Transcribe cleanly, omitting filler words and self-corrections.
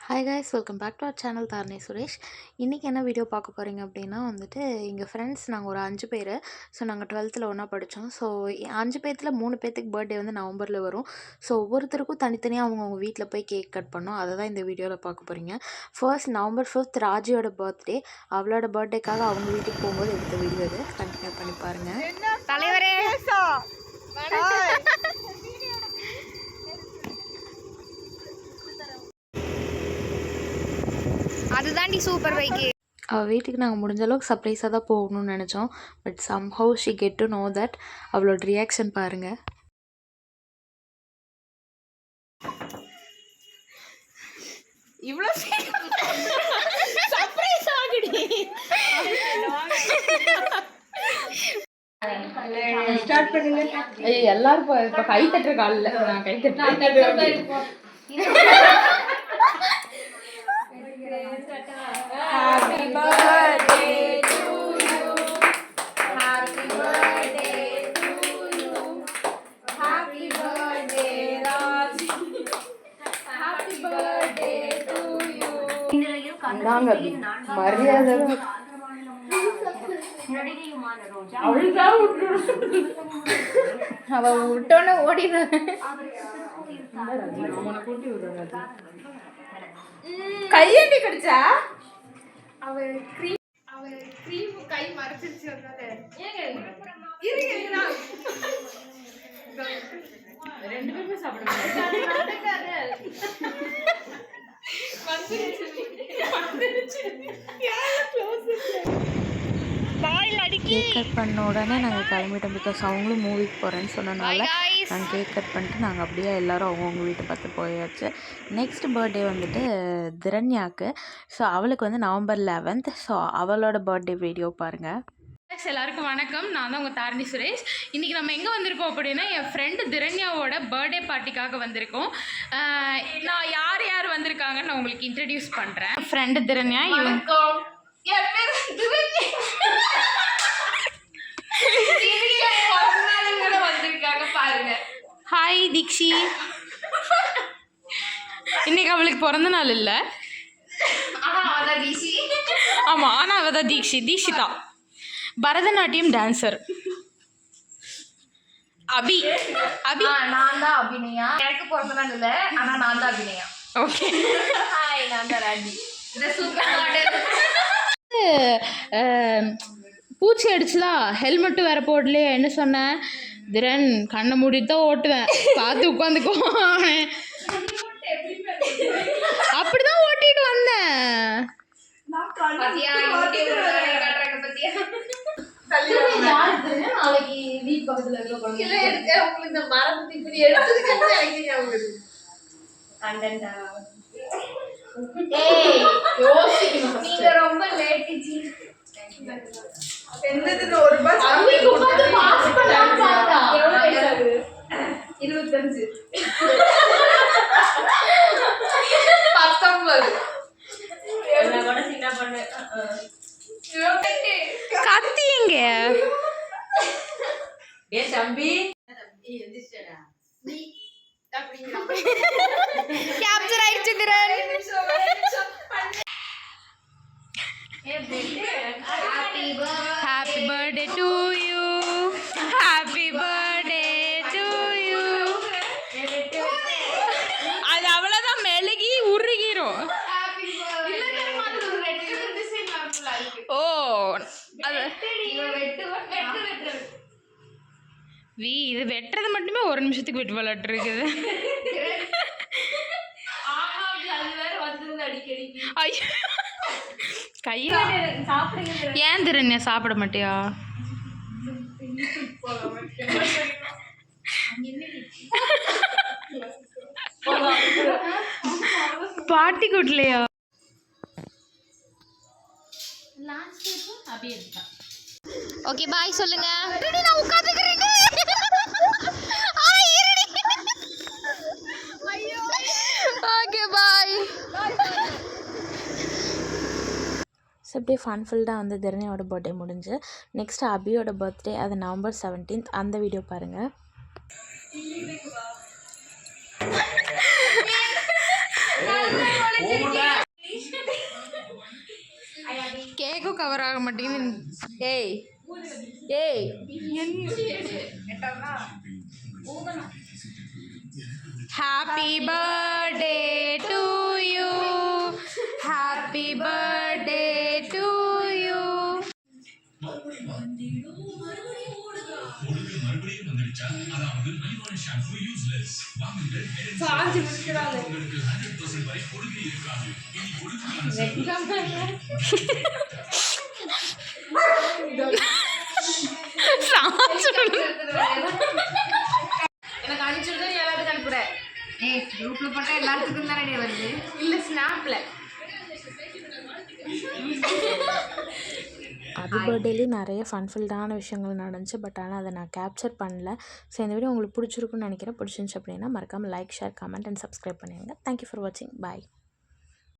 Hi guys, welcome back to our channel Dharani Suresh. இன்றைக்கி என்ன video பார்க்க போகிறீங்க அப்படின்னா எங்கள் ஃப்ரெண்ட்ஸ் நாங்கள் ஒரு 5 பேர். ஸோ நாங்கள் 12th ஒன்றா படித்தோம். ஸோ 5 பேர்த்தில் 3 பேர்த்துக்கு பர்த்டே நவம்பரில் வரும். ஸோ ஒவ்வொருத்தருக்கும் தனித்தனியாக அவங்கவுங்க வீட்டில் போய் கேக் கட் பண்ணோம். அதை தான் இந்த வீடியோவில் பார்க்க போகிறீங்க. ஃபர்ஸ்ட் நவம்பர் 5th ராஜியோட பர்த்டே. அவளோட பர்த்டேக்காக அவங்க வீட்டுக்கு போகும்போது எடுத்த வீடியோ இது. கண்டினியூ பண்ணி பாருங்கள். தலைவரே அதுதாண்டி சூப்பர் பைக்கு. அவள் வீட்டுக்கு நாங்கள் முடிஞ்ச அளவுக்கு சர்ப்ரைஸாக தான் போகணும்னு நினச்சோம். But somehow she get to know that. அவளோட ரியாக்ஷன் பாருங்கள். இவ்வளோ சர்ப்ரைஸ் ஆகுடி. ஸ்டார்ட் பண்ணுங்க. எல்லாரும் இப்போ கை தட்டுற காலில் நான் கை தட்டுறேன். Happy birthday to you. Happy birthday to you. Happy birthday Raji. Happy birthday to you. நாங்க மரியாதை அவ விட்டோன்னு ஓடிடுற. கையேண்டி கடிச்சா அவ கிரீம் கை மறைச்சிருச்சு. ரெண்டு பேருமே சாப்பிடுவாங்க. கேக் கட் பண்ண உடனே நாங்கள் கிளம்பிட்டோம். பிகாஸ் அவங்களும் மூவிக்கு போகிறேன்னு சொன்னனால நாங்கள் கேக் கட் பண்ணிட்டு நாங்கள் அப்படியே எல்லோரும் அவங்கவுங்க வீட்டை பார்த்து போயாச்சு. நெக்ஸ்ட் பர்த்டே திரண்யாவுக்கு. ஸோ அவளுக்கு நவம்பர் 11th. ஸோ அவளோட பர்த்டே வீடியோ பாருங்கள். எல்லாருக்கும் வணக்கம். நான் தான் உங்கள் தாரணி சுரேஷ். இன்றைக்கி நம்ம எங்கே வந்திருக்கோம் அப்படின்னா என் ஃப்ரெண்டு திரண்யாவோட பர்த்டே பார்ட்டிக்காக வந்திருக்கோம். நான் யார் யார் வந்திருக்காங்கன்னு நான் உங்களுக்கு இன்ட்ரடியூஸ் பண்ணுறேன். ஃப்ரெண்டு திரண்யா. பாருங்க. ஹாய் தீக்ஷி. இன்னைக்கு அவளுக்கு பிறந்த நாள் இல்லை. ஆமாம், ஆனால் அவள் தான் தீக்ஷிதா. பரதநாட்டியம் டான்சர் அபி. நான் தான் அபிநயா. எனக்கு பிறந்த நாள் இல்லை, ஆனால் நான் தான் அபிநயா. ஓகே. ஹாய், நான் தான் ராஜி. பூச்சி அடிச்சுலாம் ஹெல்மெட்டு வேற போடலையே. என்ன சொன்னேன்? திரன் கண்ணை மூடிட்டு தான் ஓட்டுவேன், பார்த்து உட்காந்துக்கோ. அப்படிதான் ஓட்டிட்டு வந்தேன். நீங்க ரொம்ப லேட். 25. கத்திங்க தம்பி. கேப்சர் ஆயிடுச்சு Thiran. Happy birthday to you. Happy birthday to you. அது அவ்வளோதான், மெழுகி உருகிரும். ஓ, அது இது வெட்டுறது மட்டுமே 1 நிமிஷத்துக்கு வெட்டு விளாட்டு இருக்குது. ஐயோ, கையில் ஏன் திறன் சாப்பிட மாட்டியா? பாட்டி கூட்டலையா? ஓகே, பாய் சொல்லுங்க. நான் உட்காந்துக்கிறேன். ஓகே, பாய். ஸோ இப்படியே ஃபன்ஃபுல்டாக திரண்யாவோட பர்த்டே முடிஞ்சு. நெக்ஸ்ட் அபியோட பர்த்டே, அது நவம்பர் 17th. அந்த வீடியோ பாருங்கள். நான் கேக்கும் கவர் ஆக மாட்டேங்குது. ஏய் ஏய் happy birthday to you, happy birthday to you. எனக்கு அனுப்பிச்சுட்டு எல்லாத்துக்கும் அனுப்புறேன். ஏய் குரூப்ல போட்டா எல்லாத்துக்கும் தானே வருது. இல்ல ஸ்னாப்ல. அது பர்த்டேலேயும் நிறைய ஃபன்ஃபில்டான விஷயங்கள் நடந்துச்சு. பட் ஆனால் அதை நான் கேப்சர் பண்ணல. ஸோ இந்த வீடியோ உங்களுக்கு பிடிச்சிருக்குன்னு நினைக்கிறேன். பிடிச்சிருந்துச்சு அப்படின்னா மறக்காமல் like, share, comment and subscribe பண்ணிடுங்க. தேங்க்யூ ஃபார் வாட்சிங். பாய்.